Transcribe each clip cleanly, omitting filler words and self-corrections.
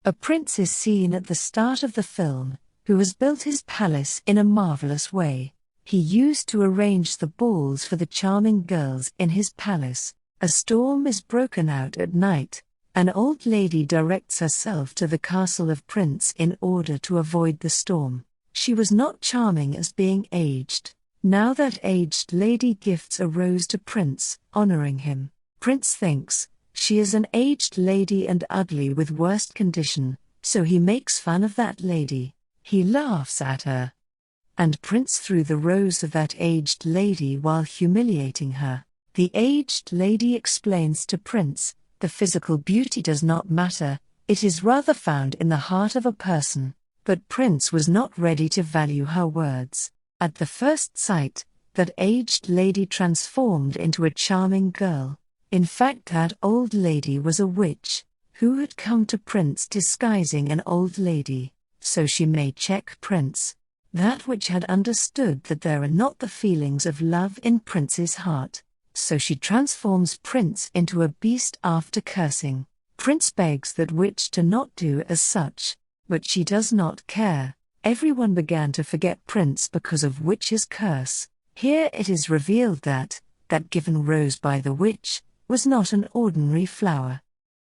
A prince is seen at the start of the film, who has built his palace in a marvelous way. He used to arrange the balls for the charming girls in his palace. A storm is broken out at night. An old lady directs herself to the castle of Prince in order to avoid the storm. She was not charming as being aged. Now that aged lady gifts a rose to Prince, honoring him. Prince thinks she is an aged lady and ugly with worst condition, so he makes fun of that lady. He laughs at her. And Prince threw the rose of that aged lady while humiliating her. The aged lady explains to Prince, the physical beauty does not matter, it is rather found in the heart of a person. But Prince was not ready to value her words. At the first sight, that aged lady transformed into a charming girl. In fact, that old lady was a witch, who had come to Prince disguising an old lady, so she may check Prince. That witch had understood that there are not the feelings of love in Prince's heart, so she transforms Prince into a beast after cursing. Prince begs that witch to not do as such, but she does not care. Everyone began to forget Prince because of witch's curse. Here it is revealed that given rose by the witch was not an ordinary flower,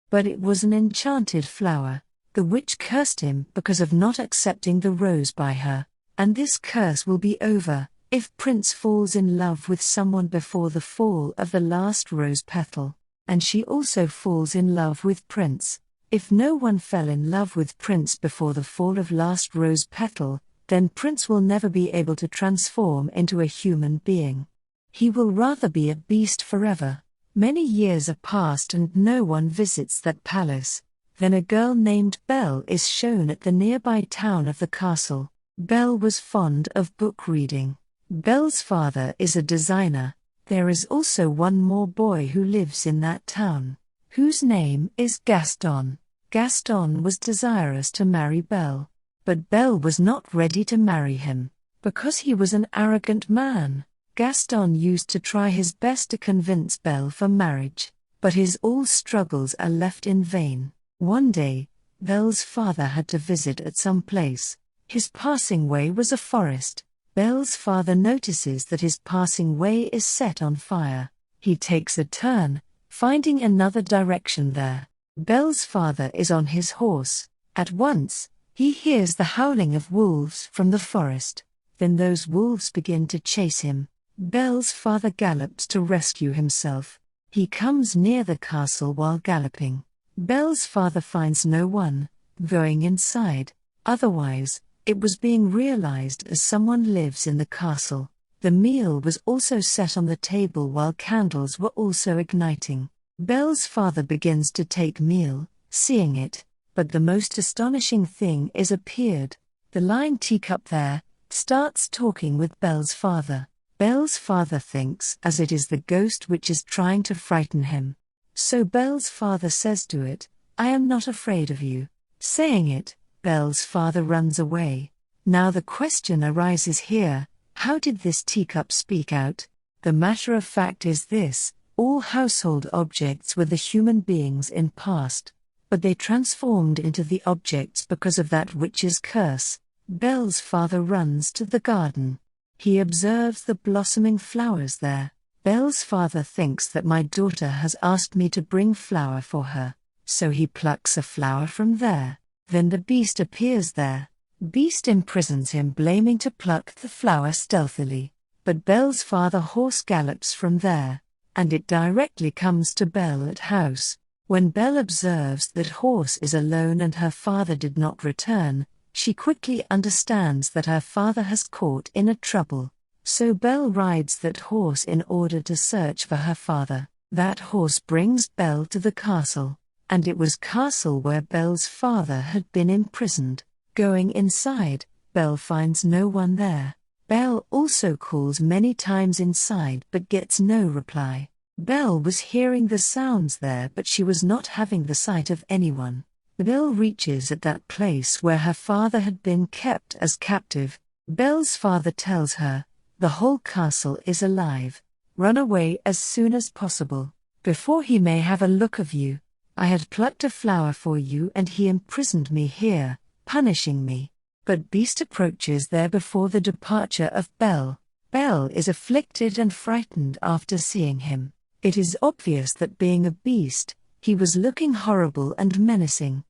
but it was an enchanted flower. The witch cursed him because of not accepting the rose by her. And this curse will be over if Prince falls in love with someone before the fall of the last rose petal, and she also falls in love with Prince. If no one fell in love with Prince before the fall of last rose petal, then Prince will never be able to transform into a human being. He will rather be a beast forever. Many years are passed and no one visits that palace. Then a girl named Belle is shown at the nearby town of the castle. Belle was fond of book reading. Belle's father is a designer. There is also one more boy who lives in that town, whose name is Gaston. Gaston was desirous to marry Belle, but Belle was not ready to marry him, because he was an arrogant man. Gaston used to try his best to convince Belle for marriage, but his all struggles are left in vain. One day, Belle's father had to visit at some place. His passing way was a forest. Belle's father notices that his passing way is set on fire. He takes a turn, finding another direction there. Belle's father is on his horse. At once, he hears the howling of wolves from the forest. Then those wolves begin to chase him. Belle's father gallops to rescue himself. He comes near the castle while galloping. Belle's father finds no one, going inside. Otherwise, it was being realized as someone lives in the castle. The meal was also set on the table while candles were also igniting. Belle's father begins to take meal, seeing it, but the most astonishing thing is appeared. The lying teacup there starts talking with Belle's father. Belle's father thinks as it is the ghost which is trying to frighten him. So Belle's father says to it, "I am not afraid of you." Saying it, Belle's father runs away. Now the question arises here, how did this teacup speak out? The matter of fact is this, all household objects were the human beings in past, but they transformed into the objects because of that witch's curse. Belle's father runs to the garden. He observes the blossoming flowers there. Belle's father thinks that my daughter has asked me to bring flower for her, so he plucks a flower from there. Then the beast appears there. Beast imprisons him, blaming to pluck the flower stealthily. But Belle's father horse gallops from there, and it directly comes to Belle at house. When Belle observes that horse is alone and her father did not return, she quickly understands that her father has caught in a trouble. So Belle rides that horse in order to search for her father. That horse brings Belle to the castle, and it was castle where Belle's father had been imprisoned. Going inside, Belle finds no one there. Belle also calls many times inside but gets no reply. Belle was hearing the sounds there but she was not having the sight of anyone. Belle reaches at that place where her father had been kept as captive. Belle's father tells her, "The whole castle is alive. Run away as soon as possible, before he may have a look of you." I had plucked a flower for you and he imprisoned me here, punishing me. But Beast approaches there before the departure of Belle. Belle is afflicted and frightened after seeing him. It is obvious that being a beast, he was looking horrible and menacing.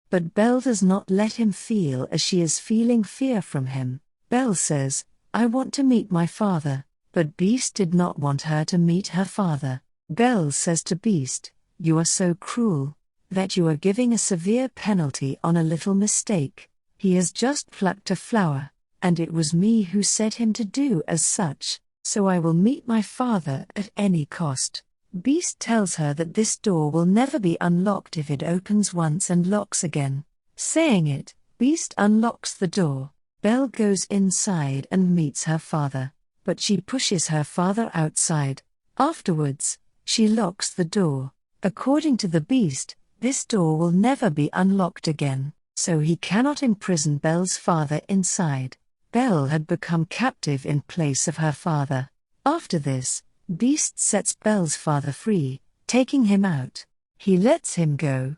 But Belle does not let him feel as she is feeling fear from him. Belle says, I want to meet my father, but Beast did not want her to meet her father. Belle says to Beast, you are so cruel, that you are giving a severe penalty on a little mistake. He has just plucked a flower, and it was me who set him to do as such, so I will meet my father at any cost. Beast tells her that this door will never be unlocked if it opens once and locks again. Saying it, Beast unlocks the door. Belle goes inside and meets her father, but she pushes her father outside. Afterwards, she locks the door. According to the Beast, this door will never be unlocked again, so he cannot imprison Belle's father inside. Belle had become captive in place of her father. After this, Beast sets Belle's father free, taking him out. He lets him go.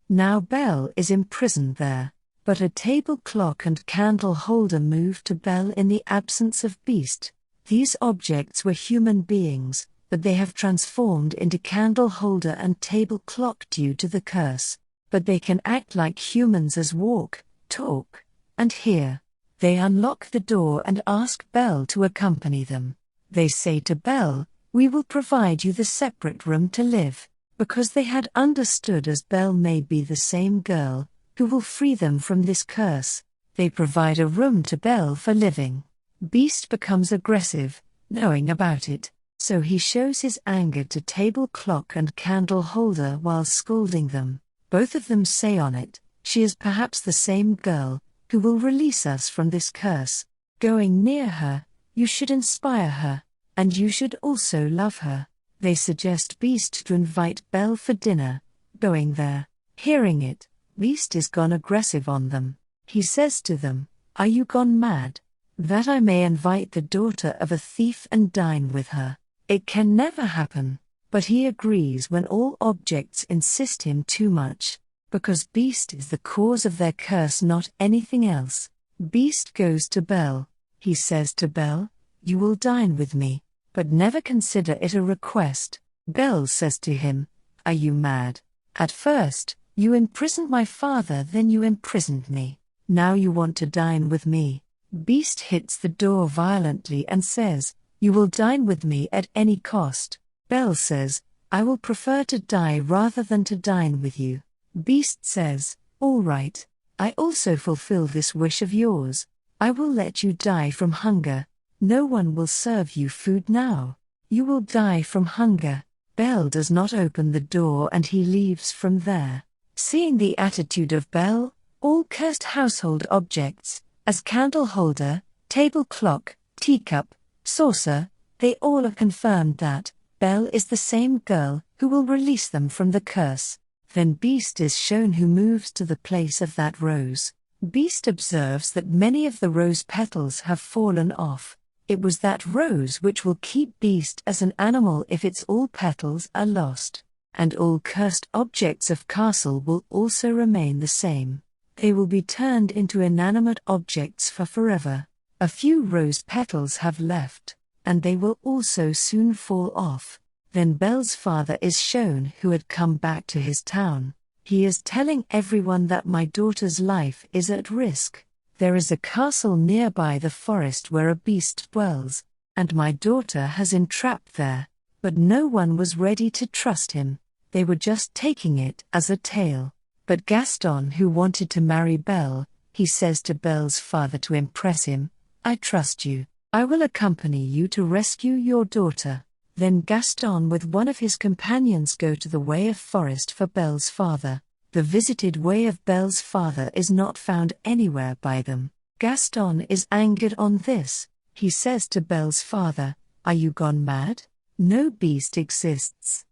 Now Belle is imprisoned there, but a table clock and candle holder move to Belle in the absence of Beast. These objects were human beings, but they have transformed into candle holder and table clock due to the curse. But they can act like humans as walk, talk, and hear. They unlock the door and ask Belle to accompany them. They say to Belle, we will provide you the separate room to live, because they had understood as Belle may be the same girl, who will free them from this curse. They provide a room to Belle for living. Beast becomes aggressive, knowing about it, so he shows his anger to table clock and candle holder while scolding them. Both of them say on it, she is perhaps the same girl, who will release us from this curse. Going near her, you should inspire her, and you should also love her. They suggest Beast to invite Belle for dinner. Going there, hearing it, Beast is gone aggressive on them. He says to them, are you gone mad? That I may invite the daughter of a thief and dine with her. It can never happen. But he agrees when all objects insist him too much, because Beast is the cause of their curse, not anything else. Beast goes to Belle. He says to Belle, you will dine with me, but never consider it a request. Belle says to him, are you mad? At first, you imprisoned my father, then you imprisoned me. Now you want to dine with me. Beast hits the door violently and says, you will dine with me at any cost. Belle says, I will prefer to die rather than to dine with you. Beast says, all right, I also fulfill this wish of yours. I will let you die from hunger. No one will serve you food now. You will die from hunger. Belle does not open the door and he leaves from there. Seeing the attitude of Belle, all cursed household objects, as candle holder, table clock, teacup, saucer, they all are confirmed that Belle is the same girl who will release them from the curse. Then Beast is shown who moves to the place of that rose. Beast observes that many of the rose petals have fallen off. It was that rose which will keep Beast as an animal if its all petals are lost. And all cursed objects of castle will also remain the same. They will be turned into inanimate objects for forever. A few rose petals have left, and they will also soon fall off. Then Belle's father is shown who had come back to his town. He is telling everyone that my daughter's life is at risk. There is a castle nearby the forest where a beast dwells, and my daughter has entrapped there. But no one was ready to trust him. They were just taking it as a tale. But Gaston, who wanted to marry Belle, he says to Belle's father to impress him, I trust you. I will accompany you to rescue your daughter. Then Gaston with one of his companions go to the way of forest for Belle's father. The visited way of Belle's father is not found anywhere by them. Gaston is angered on this. He says to Belle's father, are you gone mad? No beast exists.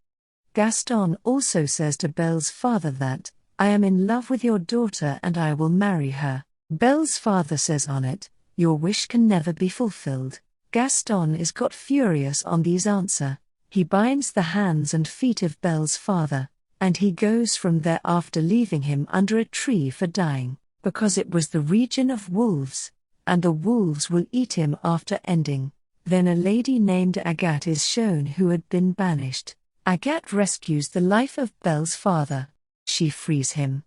Gaston also says to Belle's father that, I am in love with your daughter and I will marry her. Belle's father says on it, your wish can never be fulfilled. Gaston is got furious on these answer. He binds the hands and feet of Belle's father. and he goes from there after leaving him under a tree for dying, because it was the region of wolves, and the wolves will eat him after ending. Then a lady named Agathe is shown who had been banished. Agathe rescues the life of Belle's father. She frees him.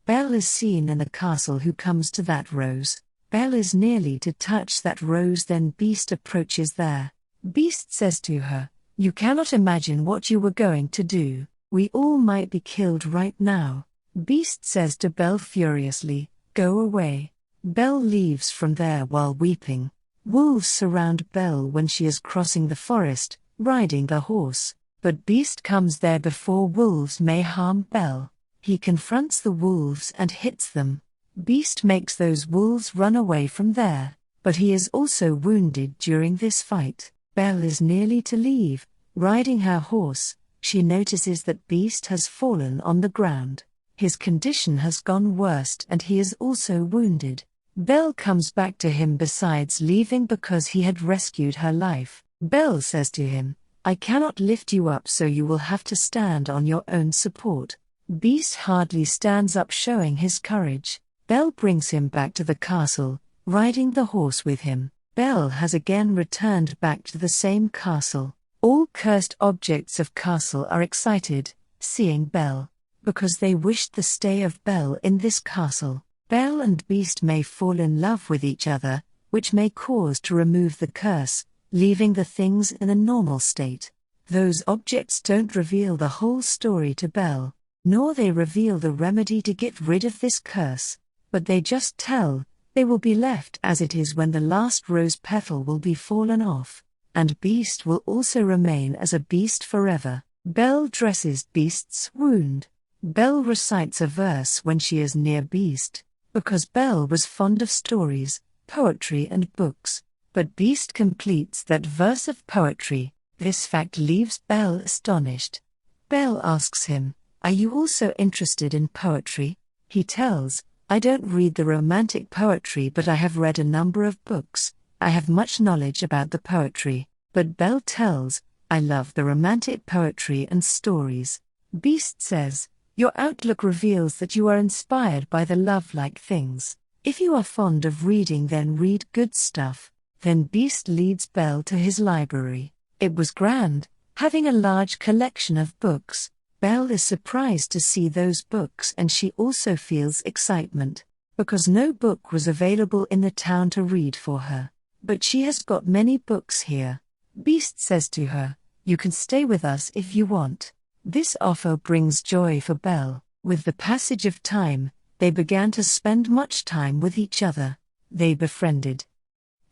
Belle is seen in the castle who comes to that rose. Belle is nearly to touch that rose, then Beast approaches there. Beast says to her, "You cannot imagine what you were going to do. We all might be killed right now." Beast says to Belle furiously, "Go away." Belle leaves from there while weeping. Wolves surround Belle when she is crossing the forest, riding the horse, but Beast comes there before wolves may harm Belle. He confronts the wolves and hits them. Beast makes those wolves run away from there, but he is also wounded during this fight. Belle is nearly to leave. Riding her horse, she notices that Beast has fallen on the ground. His condition has gone worse and he is also wounded. Belle comes back to him besides leaving because he had rescued her life. Belle says to him, "I cannot lift you up, so you will have to stand on your own support." Beast hardly stands up, showing his courage. Belle brings him back to the castle, riding the horse with him. Belle has again returned back to the same castle. All cursed objects of castle are excited, seeing Belle, because they wished the stay of Belle in this castle. Belle and Beast may fall in love with each other, which may cause to remove the curse, leaving the things in a normal state. Those objects don't reveal the whole story to Belle, nor they reveal the remedy to get rid of this curse, but they just tell, they will be left as it is when the last rose petal will be fallen off, and Beast will also remain as a beast forever. Belle dresses Beast's wound. Belle recites a verse when she is near Beast, because Belle was fond of stories, poetry and books, but Beast completes that verse of poetry. This fact leaves Belle astonished. Belle asks him, "Are you also interested in poetry?" He tells, "I don't read the romantic poetry, but I have read a number of books. I have much knowledge about the poetry." But Belle tells, "I love the romantic poetry and stories." Beast says, "Your outlook reveals that you are inspired by the love-like things. If you are fond of reading, then read good stuff." Then Beast leads Belle to his library. It was grand, having a large collection of books. Belle is surprised to see those books, and she also feels excitement, because no book was available in the town to read for her. But she has got many books here. Beast says to her, "You can stay with us if you want." This offer brings joy for Belle. With the passage of time, they began to spend much time with each other. They befriended.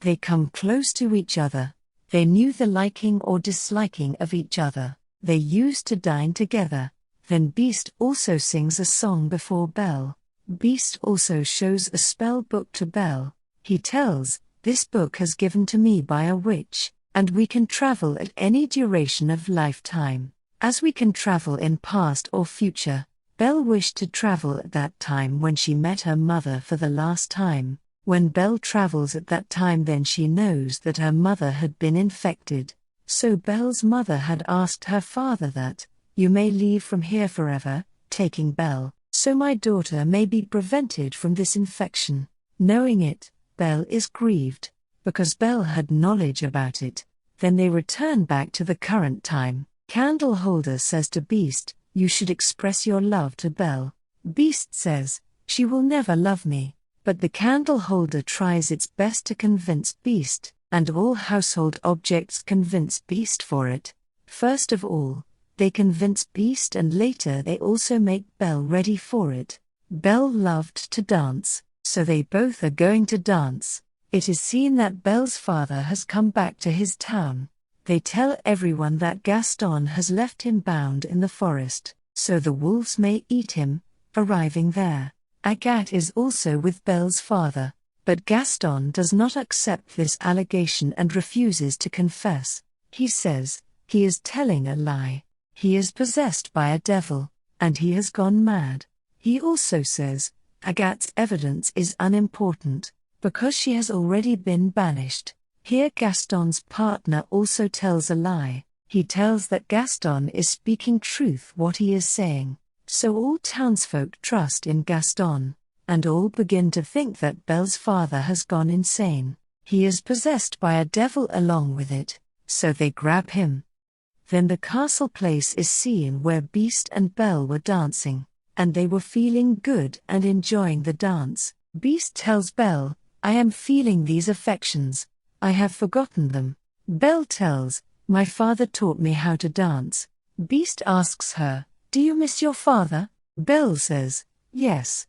They come close to each other. They knew the liking or disliking of each other. They used to dine together. Then Beast also sings a song before Belle. Beast also shows a spell book to Belle. He tells, "This book has given to me by a witch, and we can travel at any duration of lifetime. As we can travel in past or future." Belle wished to travel at that time when she met her mother for the last time. When Belle travels at that time, then she knows that her mother had been infected. So Belle's mother had asked her father that, "You may leave from here forever, taking Belle, so my daughter may be prevented from this infection." Knowing it, Belle is grieved, because Belle had knowledge about it. Then they return back to the current time. Candle holder says to Beast, "You should express your love to Belle." Beast says, "She will never love me." But the candle holder tries its best to convince Beast, and all household objects convince Beast for it. First of all, they convince Beast, and later they also make Belle ready for it. Belle loved to dance, so they both are going to dance. It is seen that Belle's father has come back to his town. They tell everyone that Gaston has left him bound in the forest, so the wolves may eat him. Arriving there, Agathe is also with Belle's father, but Gaston does not accept this allegation and refuses to confess. He says, he is telling a lie. He is possessed by a devil, and he has gone mad. He also says, Agathe's evidence is unimportant, because she has already been banished. Here Gaston's partner also tells a lie. He tells that Gaston is speaking truth what he is saying, so all townsfolk trust in Gaston, and all begin to think that Belle's father has gone insane. He is possessed by a devil along with it, so they grab him. Then the castle place is seen where Beast and Belle were dancing, and they were feeling good and enjoying the dance. Beast tells Belle, "I am feeling these affections. I have forgotten them." Belle tells, "My father taught me how to dance." Beast asks her, "Do you miss your father?" Belle says, "Yes.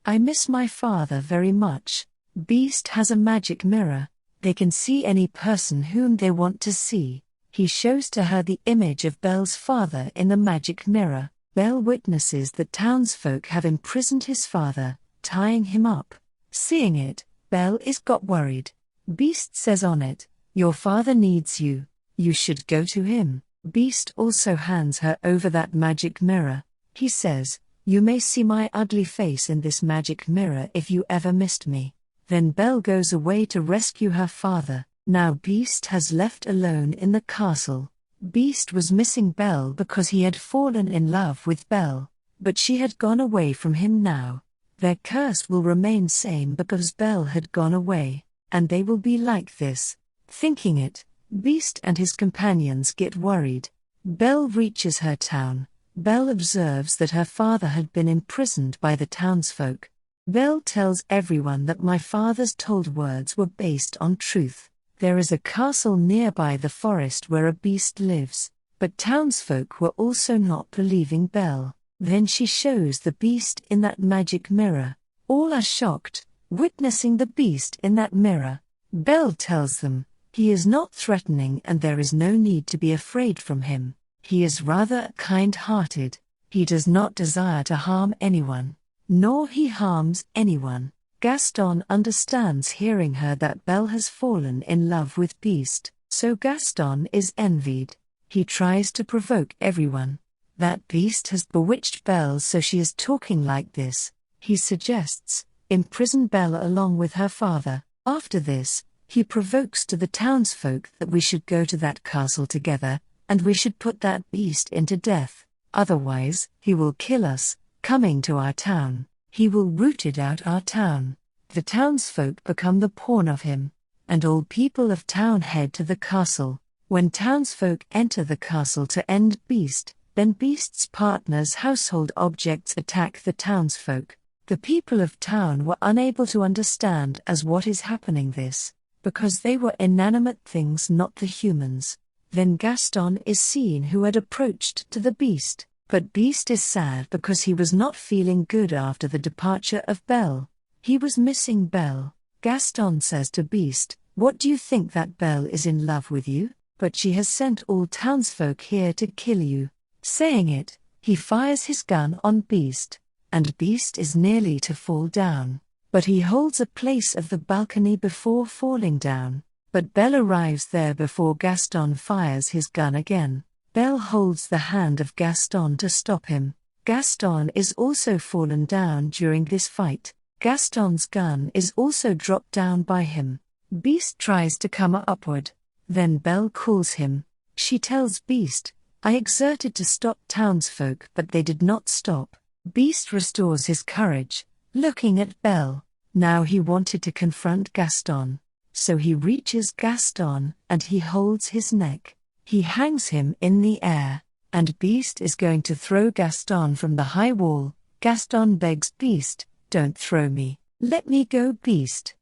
I miss my father very much." Beast has a magic mirror. They can see any person whom they want to see. He shows to her the image of Belle's father in the magic mirror. Belle witnesses that townsfolk have imprisoned his father, tying him up. Seeing it, Belle is got worried. Beast says on it, "Your father needs you. You should go to him." Beast also hands her over that magic mirror. He says, "You may see my ugly face in this magic mirror if you ever missed me." Then Belle goes away to rescue her father. Now Beast has left alone in the castle. Beast was missing Belle because he had fallen in love with Belle, but she had gone away from him now. Their curse will remain same because Belle had gone away, and they will be like this. Thinking it, Beast and his companions get worried. Belle reaches her town. Belle observes that her father had been imprisoned by the townsfolk. Belle tells everyone that my father's told words were based on truth. There is a castle nearby the forest where a beast lives, but townsfolk were also not believing Belle. Then she shows the beast in that magic mirror. All are shocked, witnessing the beast in that mirror. Belle tells them, "He is not threatening and there is no need to be afraid from him. He is rather kind-hearted. He does not desire to harm anyone, nor he harms anyone." Gaston understands hearing her that Belle has fallen in love with Beast, so Gaston is envied. He tries to provoke everyone. That Beast has bewitched Belle so she is talking like this. He suggests, imprison Belle along with her father. After this, he provokes to the townsfolk that we should go to that castle together, and we should put that beast into death. Otherwise, he will kill us, coming to our town. He will root it out our town. The townsfolk become the pawn of him, and all people of town head to the castle. When townsfolk enter the castle to end Beast, then Beast's partner's household objects attack the townsfolk. The people of town were unable to understand as what is happening this, because they were inanimate things, not the humans. Then Gaston is seen who had approached to the Beast, but Beast is sad because he was not feeling good after the departure of Belle. He was missing Belle. Gaston says to Beast, "What do you think that Belle is in love with you? But she has sent all townsfolk here to kill you." Saying it, he fires his gun on Beast, and Beast is nearly to fall down, but he holds a place of the balcony before falling down. But Belle arrives there before Gaston fires his gun again. Belle holds the hand of Gaston to stop him. Gaston is also fallen down during this fight. Gaston's gun is also dropped down by him. Beast tries to come upward. Then Belle calls him. She tells Beast, "I exerted to stop townsfolk but they did not stop." Beast restores his courage, looking at Belle. Now he wanted to confront Gaston. So he reaches Gaston and he holds his neck. He hangs him in the air, and Beast is going to throw Gaston from the high wall. Gaston begs Beast, "Don't throw me. Let me go, Beast."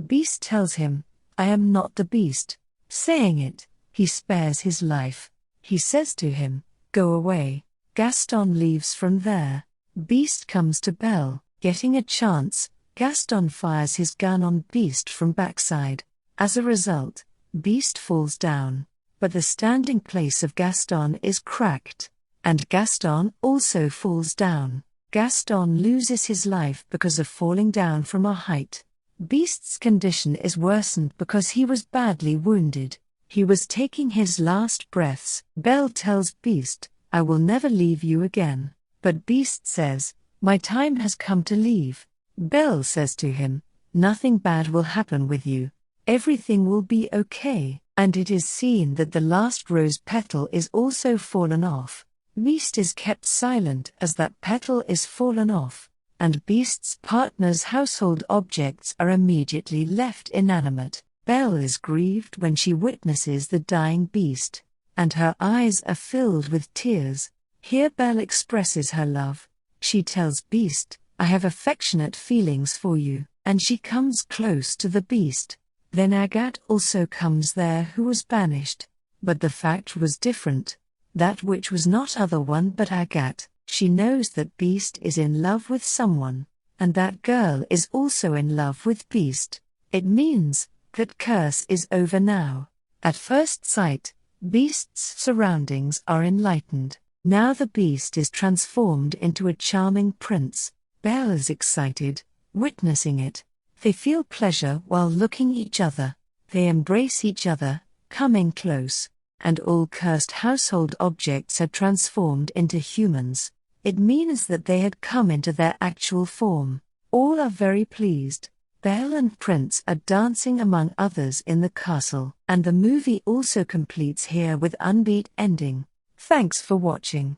Beast tells him, "I am not the Beast." Saying it, he spares his life. He says to him, "Go away." Gaston leaves from there. Beast comes to Belle. Getting a chance, Gaston fires his gun on Beast from backside. As a result, Beast falls down, but the standing place of Gaston is cracked, and Gaston also falls down. Gaston loses his life because of falling down from a height. Beast's condition is worsened because he was badly wounded. He was taking his last breaths. Belle tells Beast, "I will never leave you again." But Beast says, "My time has come to leave." Belle says to him, "Nothing bad will happen with you. Everything will be okay, and it is seen that the last rose petal is also fallen off. Beast is kept silent as that petal is fallen off, and Beast's partner's household objects are immediately left inanimate. Belle is grieved when she witnesses the dying Beast, and her eyes are filled with tears. Here Belle expresses her love. She tells Beast, "I have affectionate feelings for you," and she comes close to the Beast. Then Agathe also comes there, who was banished. But the fact was different. That which was not other one but Agathe. She knows that Beast is in love with someone, and that girl is also in love with Beast. It means that curse is over now. At first sight, Beast's surroundings are enlightened. Now the Beast is transformed into a charming prince. Belle is excited, witnessing it. They feel pleasure while looking each other. They embrace each other, coming close, and all cursed household objects are transformed into humans. It means that they had come into their actual form. All are very pleased. Belle and Prince are dancing among others in the castle, and the movie also completes here with unbeat ending. Thanks for watching.